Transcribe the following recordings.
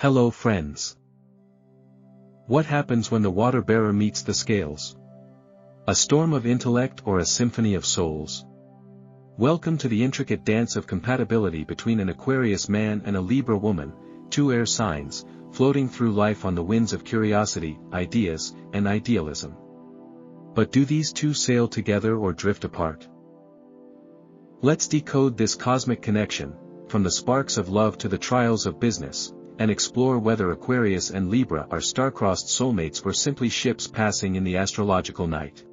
Hello friends. What happens when the water bearer meets the scales? A storm of intellect or a symphony of souls? Welcome to the intricate dance of compatibility between an Aquarius man and a Libra woman, two air signs, floating through life on the winds of curiosity, ideas, and idealism. But do these two sail together or drift apart? Let's decode this cosmic connection, from the sparks of love to the trials of business, and explore whether Aquarius and Libra are star-crossed soulmates or simply ships passing in the astrological night.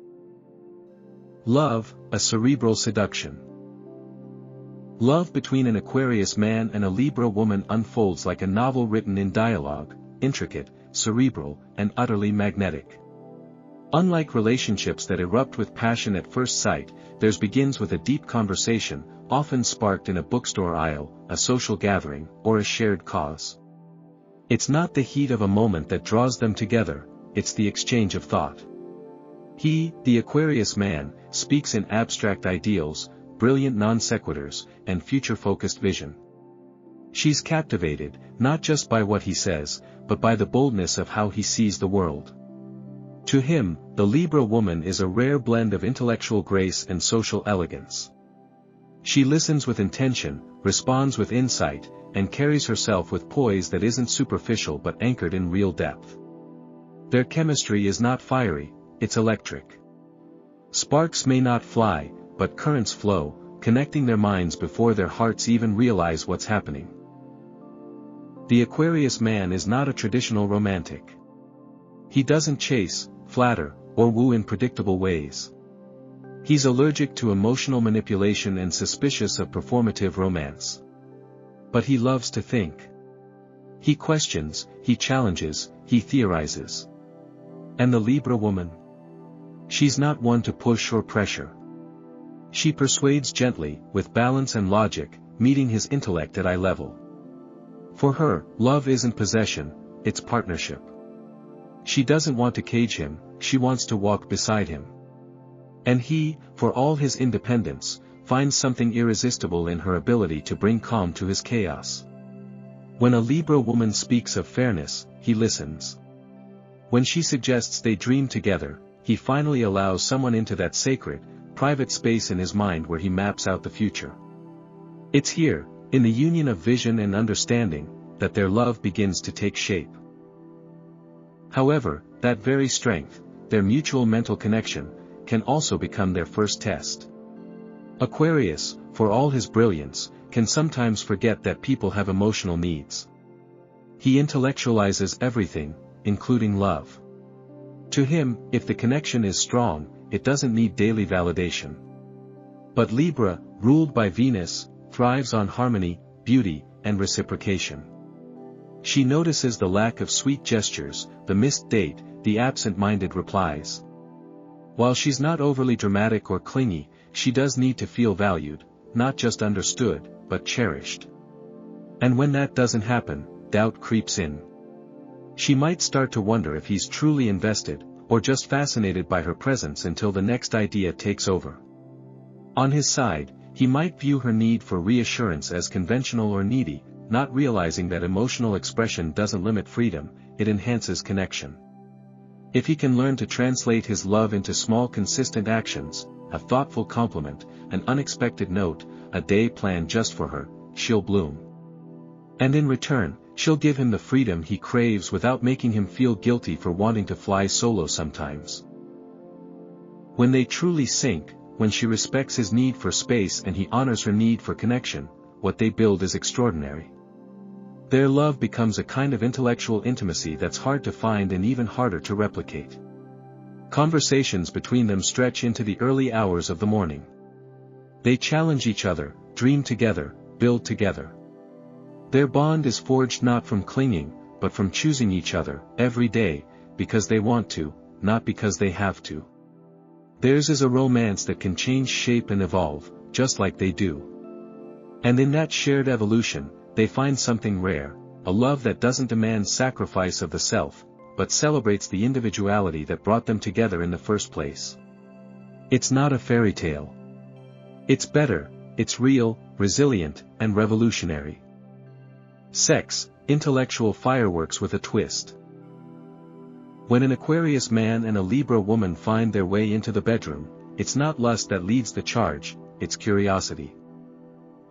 Love, a cerebral seduction. Love between an Aquarius man and a Libra woman unfolds like a novel written in dialogue, intricate, cerebral, and utterly magnetic. Unlike relationships that erupt with passion at first sight, theirs begins with a deep conversation, often sparked in a bookstore aisle, a social gathering, or a shared cause. It's not the heat of a moment that draws them together, it's the exchange of thought. He, the Aquarius man, speaks in abstract ideals, brilliant non-sequiturs, and future-focused vision. She's captivated, not just by what he says, but by the boldness of how he sees the world. To him, the Libra woman is a rare blend of intellectual grace and social elegance. She listens with intention, responds with insight, and carries herself with poise that isn't superficial but anchored in real depth. Their chemistry is not fiery, it's electric. Sparks may not fly, but currents flow, connecting their minds before their hearts even realize what's happening. The Aquarius man is not a traditional romantic. He doesn't chase, flatter, or woo in predictable ways. He's allergic to emotional manipulation and suspicious of performative romance. But he loves to think. He questions, he challenges, he theorizes. And the Libra woman? She's not one to push or pressure. She persuades gently, with balance and logic, meeting his intellect at eye level. For her, love isn't possession, it's partnership. She doesn't want to cage him, she wants to walk beside him. And he, for all his independence, finds something irresistible in her ability to bring calm to his chaos. When a Libra woman speaks of fairness, he listens. When she suggests they dream together, he finally allows someone into that sacred, private space in his mind where he maps out the future. It's here, in the union of vision and understanding, that their love begins to take shape. However, that very strength, their mutual mental connection, can also become their first test. Aquarius, for all his brilliance, can sometimes forget that people have emotional needs. He intellectualizes everything, including love. To him, if the connection is strong, it doesn't need daily validation. But Libra, ruled by Venus, thrives on harmony, beauty, and reciprocation. She notices the lack of sweet gestures, the missed date, the absent-minded replies. While she's not overly dramatic or clingy, she does need to feel valued, not just understood, but cherished. And when that doesn't happen, doubt creeps in. She might start to wonder if he's truly invested, or just fascinated by her presence until the next idea takes over. On his side, he might view her need for reassurance as conventional or needy, not realizing that emotional expression doesn't limit freedom, it enhances connection. If he can learn to translate his love into small consistent actions, a thoughtful compliment, an unexpected note, a day planned just for her, she'll bloom. And in return, she'll give him the freedom he craves without making him feel guilty for wanting to fly solo sometimes. When they truly sync, when she respects his need for space and he honors her need for connection, what they build is extraordinary. Their love becomes a kind of intellectual intimacy that's hard to find and even harder to replicate. Conversations between them stretch into the early hours of the morning. They challenge each other, dream together, build together. Their bond is forged not from clinging, but from choosing each other, every day, because they want to, not because they have to. Theirs is a romance that can change shape and evolve, just like they do. And in that shared evolution, they find something rare, a love that doesn't demand sacrifice of the self, but celebrates the individuality that brought them together in the first place. It's not a fairy tale. It's better, it's real, resilient, and revolutionary. Sex, Intellectual fireworks with a twist. When an Aquarius man and a Libra woman find their way into the bedroom, it's not lust that leads the charge, it's curiosity.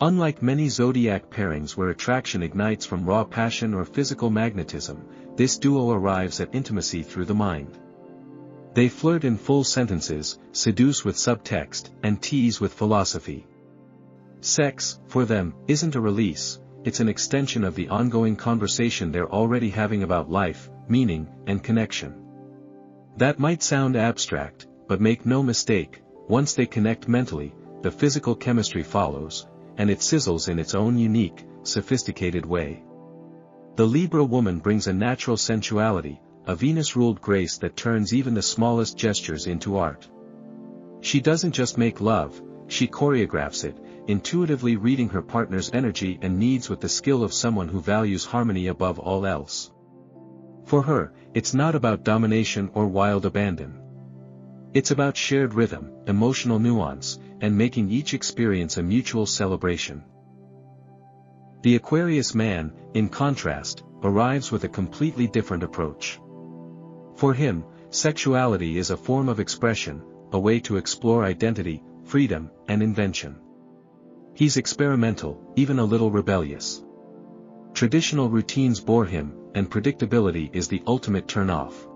Unlike many zodiac pairings where attraction ignites from raw passion or physical magnetism, this duo arrives at intimacy through the mind. They flirt in full sentences, seduce with subtext, and tease with philosophy. Sex, for them, isn't a release, it's an extension of the ongoing conversation they're already having about life, meaning, and connection. That might sound abstract, but make no mistake, once they connect mentally, the physical chemistry follows, and it sizzles in its own unique, sophisticated way. The Libra woman brings a natural sensuality, a Venus-ruled grace that turns even the smallest gestures into art. She doesn't just make love, she choreographs it, intuitively reading her partner's energy and needs with the skill of someone who values harmony above all else. For her, it's not about domination or wild abandon. It's about shared rhythm, emotional nuance, and making each experience a mutual celebration. The Aquarius man, in contrast, arrives with a completely different approach. For him, sexuality is a form of expression, a way to explore identity, freedom, and invention. He's experimental, even a little rebellious. Traditional routines bore him, and predictability is the ultimate turn-off.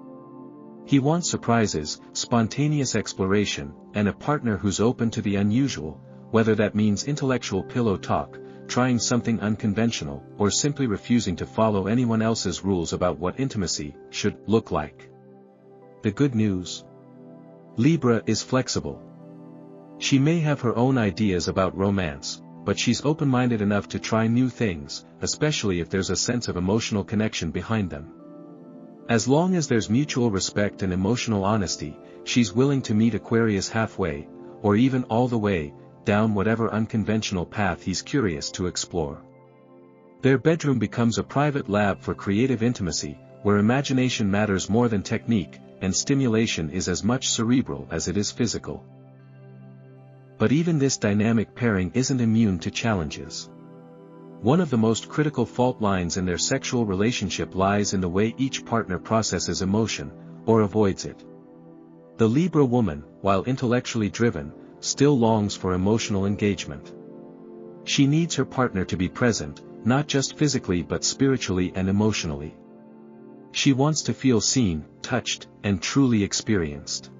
He wants surprises, spontaneous exploration, and a partner who's open to the unusual, whether that means intellectual pillow talk, trying something unconventional, or simply refusing to follow anyone else's rules about what intimacy should look like. The good news? Libra is flexible. She may have her own ideas about romance, but she's open-minded enough to try new things, especially if there's a sense of emotional connection behind them. As long as there's mutual respect and emotional honesty, she's willing to meet Aquarius halfway, or even all the way, down whatever unconventional path he's curious to explore. Their bedroom becomes a private lab for creative intimacy, where imagination matters more than technique, and stimulation is as much cerebral as it is physical. But even this dynamic pairing isn't immune to challenges. One of the most critical fault lines in their sexual relationship lies in the way each partner processes emotion, or avoids it. The Libra woman, while intellectually driven, still longs for emotional engagement. She needs her partner to be present, not just physically but spiritually and emotionally. She wants to feel seen, touched, and truly experienced.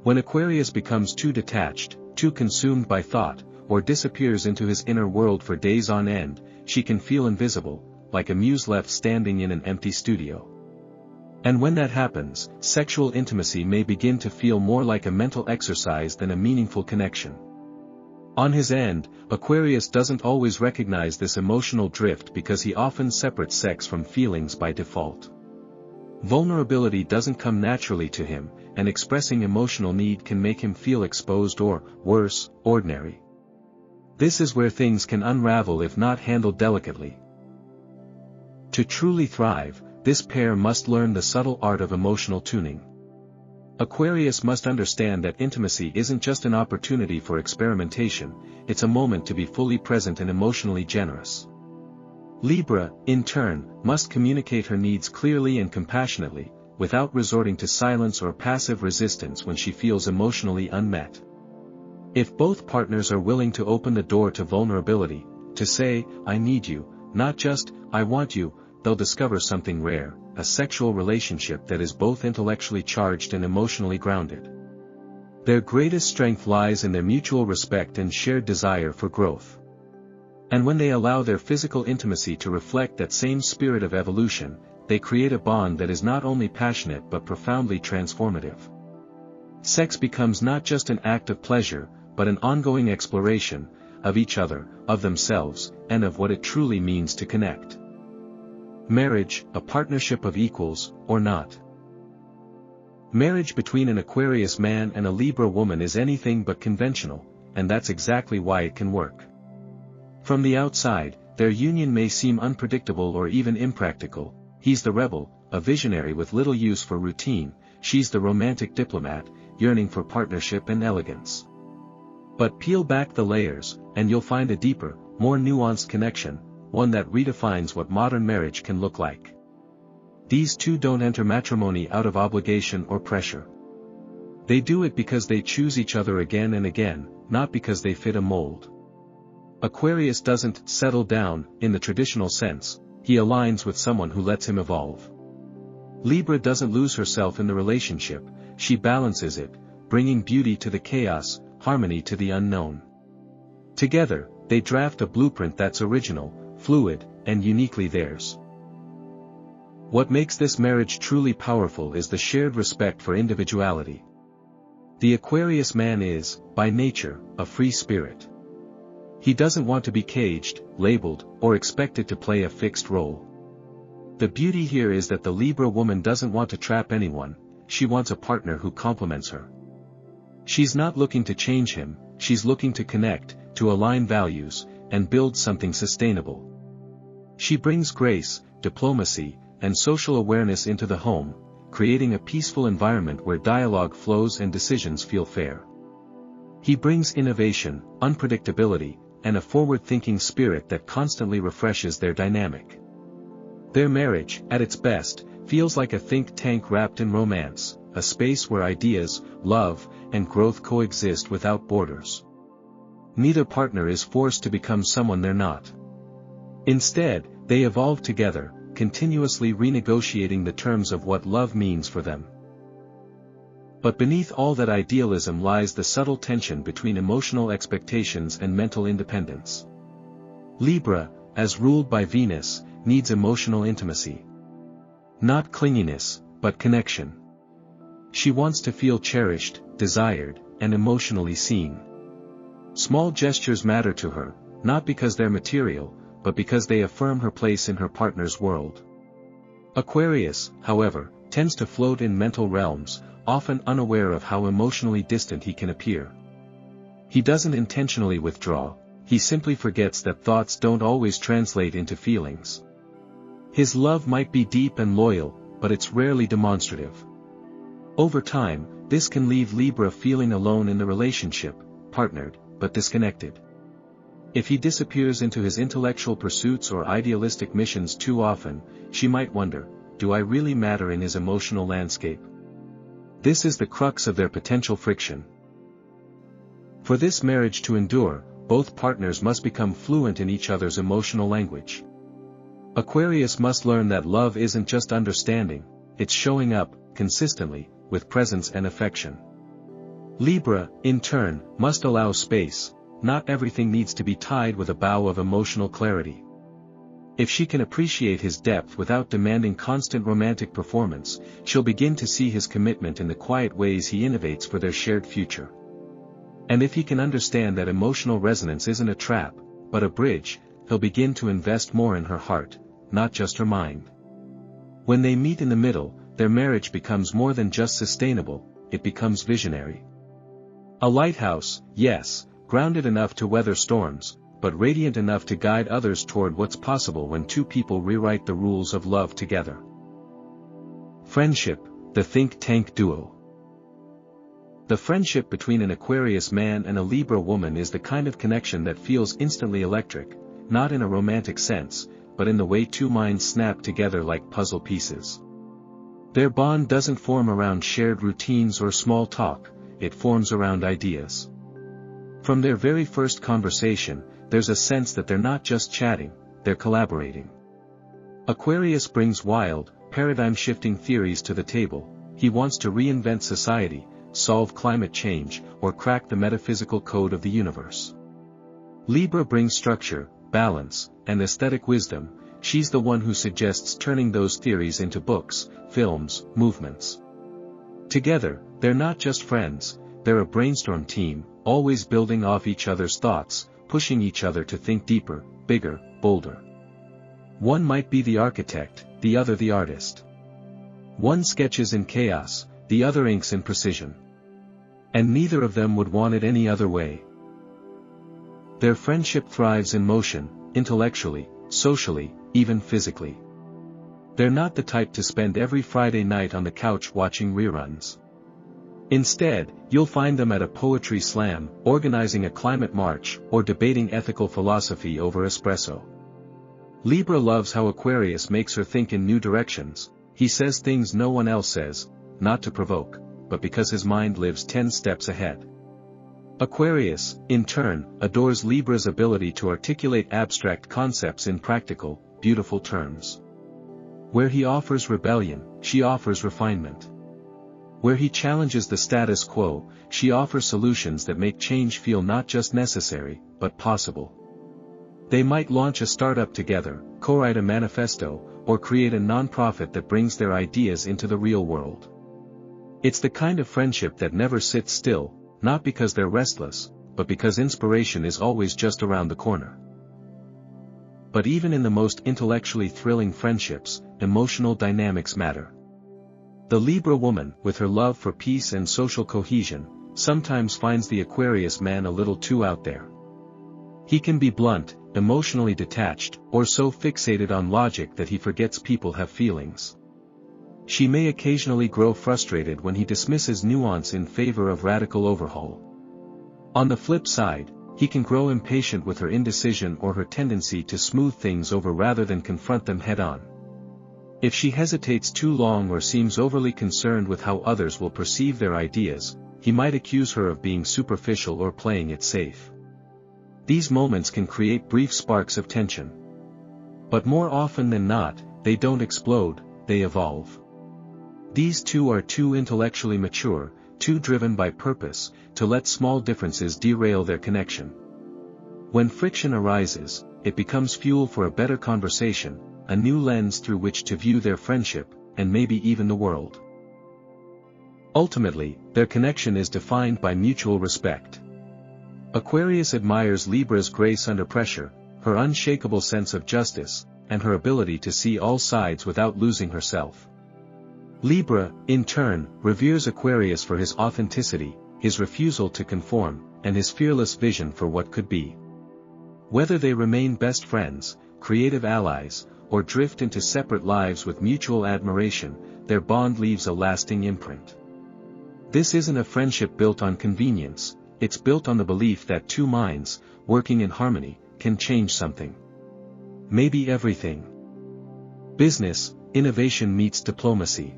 When Aquarius becomes too detached, too consumed by thought, or disappears into his inner world for days on end, she can feel invisible, like a muse left standing in an empty studio. And when that happens, sexual intimacy may begin to feel more like a mental exercise than a meaningful connection. On his end, Aquarius doesn't always recognize this emotional drift because he often separates sex from feelings by default. Vulnerability doesn't come naturally to him, and expressing emotional need can make him feel exposed or, worse, ordinary. This is where things can unravel if not handled delicately. To truly thrive, this pair must learn the subtle art of emotional tuning. Aquarius must understand that intimacy isn't just an opportunity for experimentation, it's a moment to be fully present and emotionally generous. Libra, in turn, must communicate her needs clearly and compassionately, without resorting to silence or passive resistance when she feels emotionally unmet. If both partners are willing to open the door to vulnerability, to say, "I need you," not just, "I want you," they'll discover something rare, a sexual relationship that is both intellectually charged and emotionally grounded. Their greatest strength lies in their mutual respect and shared desire for growth. And when they allow their physical intimacy to reflect that same spirit of evolution, they create a bond that is not only passionate but profoundly transformative. Sex becomes not just an act of pleasure, but an ongoing exploration, of each other, of themselves, and of what it truly means to connect. Marriage, a partnership of equals, or not? Marriage between an Aquarius man and a Libra woman is anything but conventional, and that's exactly why it can work. From the outside, their union may seem unpredictable or even impractical. He's the rebel, a visionary with little use for routine, she's the romantic diplomat, yearning for partnership and elegance. But peel back the layers, and you'll find a deeper, more nuanced connection, one that redefines what modern marriage can look like. These two don't enter matrimony out of obligation or pressure. They do it because they choose each other again and again, not because they fit a mold. Aquarius doesn't settle down, in the traditional sense, he aligns with someone who lets him evolve. Libra doesn't lose herself in the relationship, she balances it, bringing beauty to the chaos, harmony to the unknown. Together, they draft a blueprint that's original, fluid, and uniquely theirs. What makes this marriage truly powerful is the shared respect for individuality. The Aquarius man is, by nature, a free spirit. He doesn't want to be caged, labeled, or expected to play a fixed role. The beauty here is that the Libra woman doesn't want to trap anyone, she wants a partner who complements her. She's not looking to change him, she's looking to connect, to align values, and build something sustainable. She brings grace, diplomacy, and social awareness into the home, creating a peaceful environment where dialogue flows and decisions feel fair. He brings innovation, unpredictability, and a forward-thinking spirit that constantly refreshes their dynamic. Their marriage, at its best, feels like a think tank wrapped in romance, a space where ideas, love, and growth coexist without borders. Neither partner is forced to become someone they're not. Instead, they evolve together, continuously renegotiating the terms of what love means for them. But beneath all that idealism lies the subtle tension between emotional expectations and mental independence. Libra, as ruled by Venus, needs emotional intimacy. Not clinginess, but connection. She wants to feel cherished, desired, and emotionally seen. Small gestures matter to her, not because they're material, but because they affirm her place in her partner's world. Aquarius, however, tends to float in mental realms, often unaware of how emotionally distant he can appear. He doesn't intentionally withdraw, he simply forgets that thoughts don't always translate into feelings. His love might be deep and loyal, but it's rarely demonstrative. Over time, this can leave Libra feeling alone in the relationship, partnered, but disconnected. If he disappears into his intellectual pursuits or idealistic missions too often, she might wonder, do I really matter in his emotional landscape? This is the crux of their potential friction. For this marriage to endure, both partners must become fluent in each other's emotional language. Aquarius must learn that love isn't just understanding, it's showing up, consistently, with presence and affection. Libra, in turn, must allow space. Not everything needs to be tied with a bow of emotional clarity. If she can appreciate his depth without demanding constant romantic performance, she'll begin to see his commitment in the quiet ways he innovates for their shared future. And if he can understand that emotional resonance isn't a trap, but a bridge, he'll begin to invest more in her heart, not just her mind. When they meet in the middle, their marriage becomes more than just sustainable, it becomes visionary. A lighthouse, yes, grounded enough to weather storms, but radiant enough to guide others toward what's possible when two people rewrite the rules of love together. Friendship, the think tank duo. The friendship between an Aquarius man and a Libra woman is the kind of connection that feels instantly electric, not in a romantic sense, but in the way two minds snap together like puzzle pieces. Their bond doesn't form around shared routines or small talk, it forms around ideas. From their very first conversation, there's a sense that they're not just chatting, they're collaborating. Aquarius brings wild, paradigm-shifting theories to the table. He wants to reinvent society, solve climate change, or crack the metaphysical code of the universe. Libra brings structure, balance, and aesthetic wisdom. She's the one who suggests turning those theories into books, films, movements. Together, they're not just friends, they're a brainstorm team, always building off each other's thoughts, pushing each other to think deeper, bigger, bolder. One might be the architect, the other the artist. One sketches in chaos, the other inks in precision. And neither of them would want it any other way. Their friendship thrives in motion, intellectually, socially, even physically. They're not the type to spend every Friday night on the couch watching reruns. Instead, you'll find them at a poetry slam, organizing a climate march, or debating ethical philosophy over espresso. Libra loves how Aquarius makes her think in new directions. He says things no one else says, not to provoke, but because his mind lives 10 steps ahead. Aquarius, in turn, adores Libra's ability to articulate abstract concepts in practical, beautiful terms. Where he offers rebellion, she offers refinement. Where he challenges the status quo, she offers solutions that make change feel not just necessary, but possible. They might launch a startup together, co-write a manifesto, or create a non-profit that brings their ideas into the real world. It's the kind of friendship that never sits still, not because they're restless, but because inspiration is always just around the corner. But even in the most intellectually thrilling friendships, emotional dynamics matter. The Libra woman, with her love for peace and social cohesion, sometimes finds the Aquarius man a little too out there. He can be blunt, emotionally detached, or so fixated on logic that he forgets people have feelings. She may occasionally grow frustrated when he dismisses nuance in favor of radical overhaul. On the flip side, he can grow impatient with her indecision or her tendency to smooth things over rather than confront them head-on. If she hesitates too long or seems overly concerned with how others will perceive their ideas, he might accuse her of being superficial or playing it safe. These moments can create brief sparks of tension. But more often than not, they don't explode, they evolve. These two are too intellectually mature, too driven by purpose, to let small differences derail their connection. When friction arises, it becomes fuel for a better conversation, a new lens through which to view their friendship, and maybe even the world. Ultimately, their connection is defined by mutual respect. Aquarius admires Libra's grace under pressure, her unshakable sense of justice, and her ability to see all sides without losing herself. Libra, in turn, reveres Aquarius for his authenticity, his refusal to conform, and his fearless vision for what could be. Whether they remain best friends, creative allies, or drift into separate lives with mutual admiration, their bond leaves a lasting imprint. This isn't a friendship built on convenience, it's built on the belief that two minds, working in harmony, can change something. Maybe everything. Business, innovation meets diplomacy.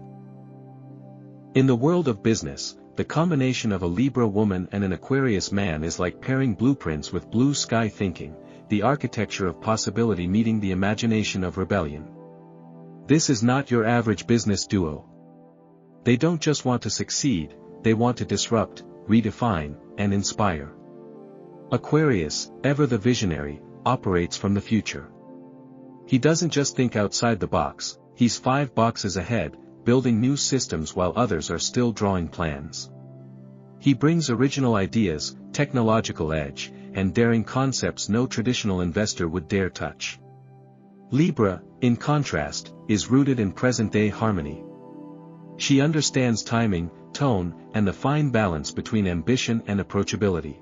In the world of business, the combination of a Libra woman and an Aquarius man is like pairing blueprints with blue sky thinking, the architecture of possibility meeting the imagination of rebellion. This is not your average business duo. They don't just want to succeed, they want to disrupt, redefine, and inspire. Aquarius, ever the visionary, operates from the future. He doesn't just think outside the box, he's 5 boxes ahead, building new systems while others are still drawing plans. He brings original ideas, technological edge, and daring concepts no traditional investor would dare touch. Libra, in contrast, is rooted in present-day harmony. She understands timing, tone, and the fine balance between ambition and approachability.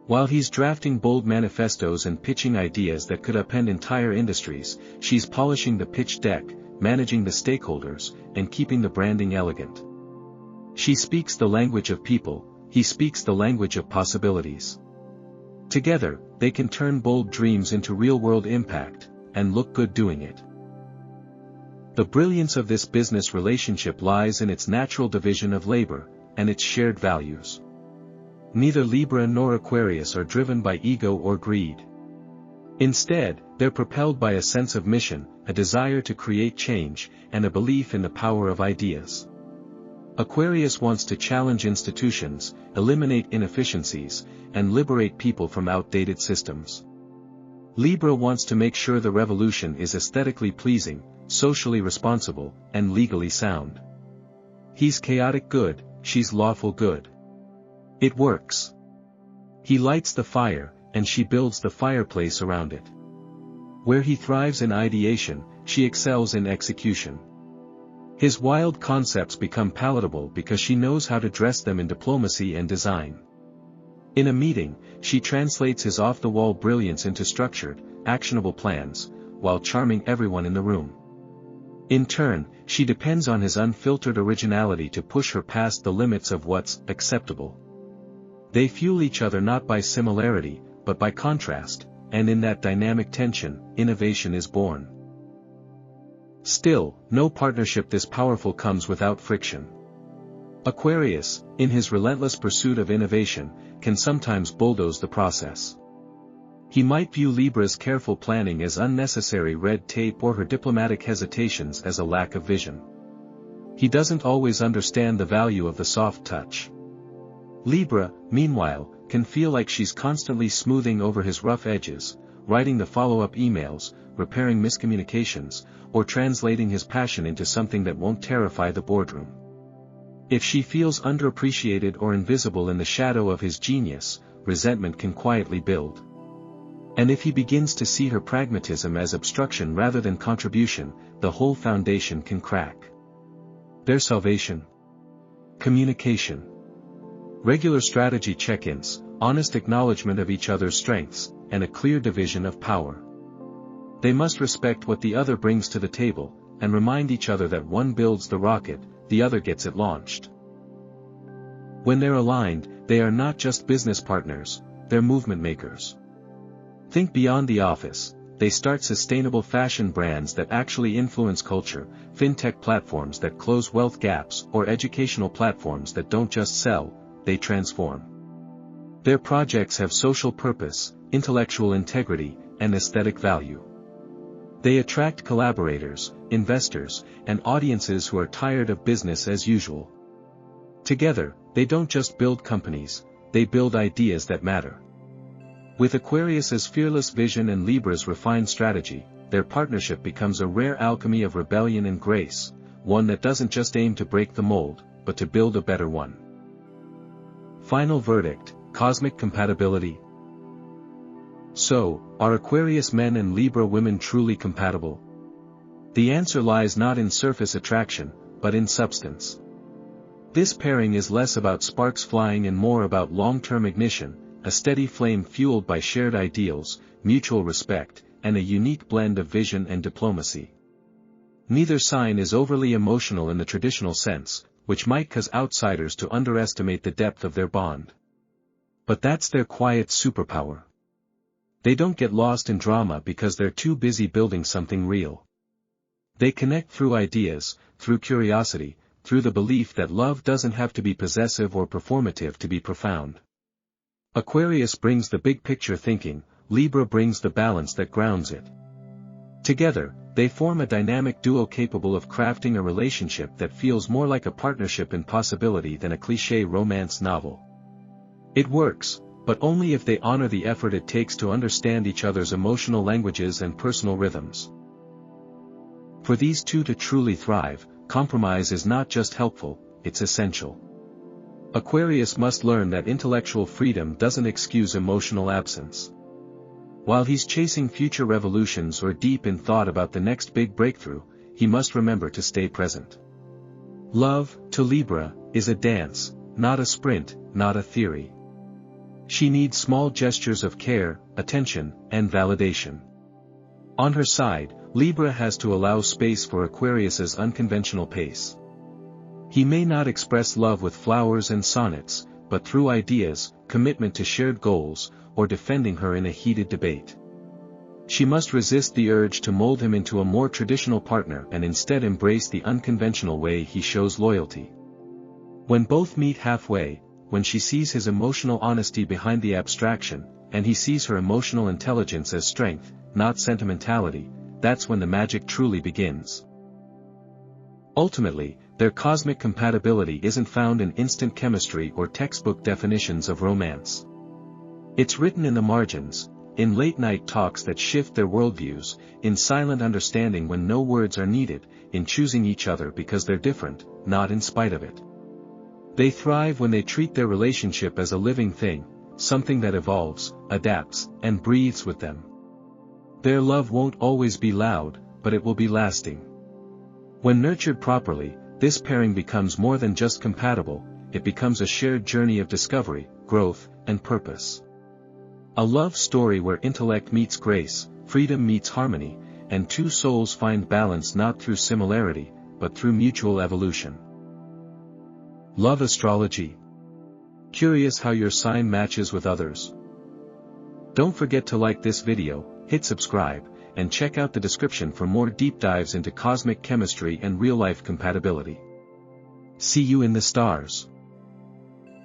While he's drafting bold manifestos and pitching ideas that could upend entire industries, she's polishing the pitch deck, managing the stakeholders, and keeping the branding elegant. She speaks the language of people, he speaks the language of possibilities. Together, they can turn bold dreams into real-world impact, and look good doing it. The brilliance of this business relationship lies in its natural division of labor, and its shared values. Neither Libra nor Aquarius are driven by ego or greed. Instead, they're propelled by a sense of mission, a desire to create change, and a belief in the power of ideas. Aquarius wants to challenge institutions, eliminate inefficiencies, and liberate people from outdated systems. Libra wants to make sure the revolution is aesthetically pleasing, socially responsible, and legally sound. He's chaotic good, she's lawful good. It works. He lights the fire, and she builds the fireplace around it. Where he thrives in ideation, she excels in execution. His wild concepts become palatable because she knows how to dress them in diplomacy and design. In a meeting, she translates his off-the-wall brilliance into structured, actionable plans, while charming everyone in the room. In turn, she depends on his unfiltered originality to push her past the limits of what's acceptable. They fuel each other not by similarity, but by contrast, and in that dynamic tension, innovation is born. Still, no partnership this powerful comes without friction. Aquarius, in his relentless pursuit of innovation, can sometimes bulldoze the process. He might view Libra's careful planning as unnecessary red tape or her diplomatic hesitations as a lack of vision. He doesn't always understand the value of the soft touch. Libra, meanwhile, can feel like she's constantly smoothing over his rough edges, writing the follow-up emails, repairing miscommunications, or translating his passion into something that won't terrify the boardroom. If she feels underappreciated or invisible in the shadow of his genius, resentment can quietly build. And if he begins to see her pragmatism as obstruction rather than contribution, the whole foundation can crack. Their salvation? Communication. Regular strategy check-ins, honest acknowledgement of each other's strengths, and a clear division of power. They must respect what the other brings to the table, and remind each other that one builds the rocket, the other gets it launched. When they're aligned, they are not just business partners, they're movement makers. Think beyond the office. They start sustainable fashion brands that actually influence culture, fintech platforms that close wealth gaps, or educational platforms that don't just sell, they transform. Their projects have social purpose, intellectual integrity, and aesthetic value. They attract collaborators, investors, and audiences who are tired of business as usual. Together, they don't just build companies, they build ideas that matter. With Aquarius's fearless vision and Libra's refined strategy, their partnership becomes a rare alchemy of rebellion and grace, one that doesn't just aim to break the mold, but to build a better one. Final verdict: cosmic compatibility. So, are Aquarius men and Libra women truly compatible? The answer lies not in surface attraction, but in substance. This pairing is less about sparks flying and more about long-term ignition, a steady flame fueled by shared ideals, mutual respect, and a unique blend of vision and diplomacy. Neither sign is overly emotional in the traditional sense, which might cause outsiders to underestimate the depth of their bond. But that's their quiet superpower. They don't get lost in drama because they're too busy building something real. They connect through ideas, through curiosity, through the belief that love doesn't have to be possessive or performative to be profound. Aquarius brings the big picture thinking, Libra brings the balance that grounds it. Together, they form a dynamic duo capable of crafting a relationship that feels more like a partnership in possibility than a cliché romance novel. It works, but only if they honor the effort it takes to understand each other's emotional languages and personal rhythms. For these two to truly thrive, compromise is not just helpful, it's essential. Aquarius must learn that intellectual freedom doesn't excuse emotional absence. While he's chasing future revolutions or deep in thought about the next big breakthrough, he must remember to stay present. Love, to Libra, is a dance, not a sprint, not a theory. She needs small gestures of care, attention, and validation. On her side, Libra has to allow space for Aquarius's unconventional pace. He may not express love with flowers and sonnets, but through ideas, commitment to shared goals, or defending her in a heated debate. She must resist the urge to mold him into a more traditional partner and instead embrace the unconventional way he shows loyalty. When both meet halfway, when she sees his emotional honesty behind the abstraction, and he sees her emotional intelligence as strength, not sentimentality, that's when the magic truly begins. Ultimately, their cosmic compatibility isn't found in instant chemistry or textbook definitions of romance. It's written in the margins, in late-night talks that shift their worldviews, in silent understanding when no words are needed, in choosing each other because they're different, not in spite of it. They thrive when they treat their relationship as a living thing, something that evolves, adapts, and breathes with them. Their love won't always be loud, but it will be lasting. When nurtured properly, this pairing becomes more than just compatible, it becomes a shared journey of discovery, growth, and purpose. A love story where intellect meets grace, freedom meets harmony, and two souls find balance not through similarity, but through mutual evolution. Love astrology? Curious how your sign matches with others? Don't forget to like this video, hit subscribe, and check out the description for more deep dives into cosmic chemistry and real-life compatibility. See you in the stars.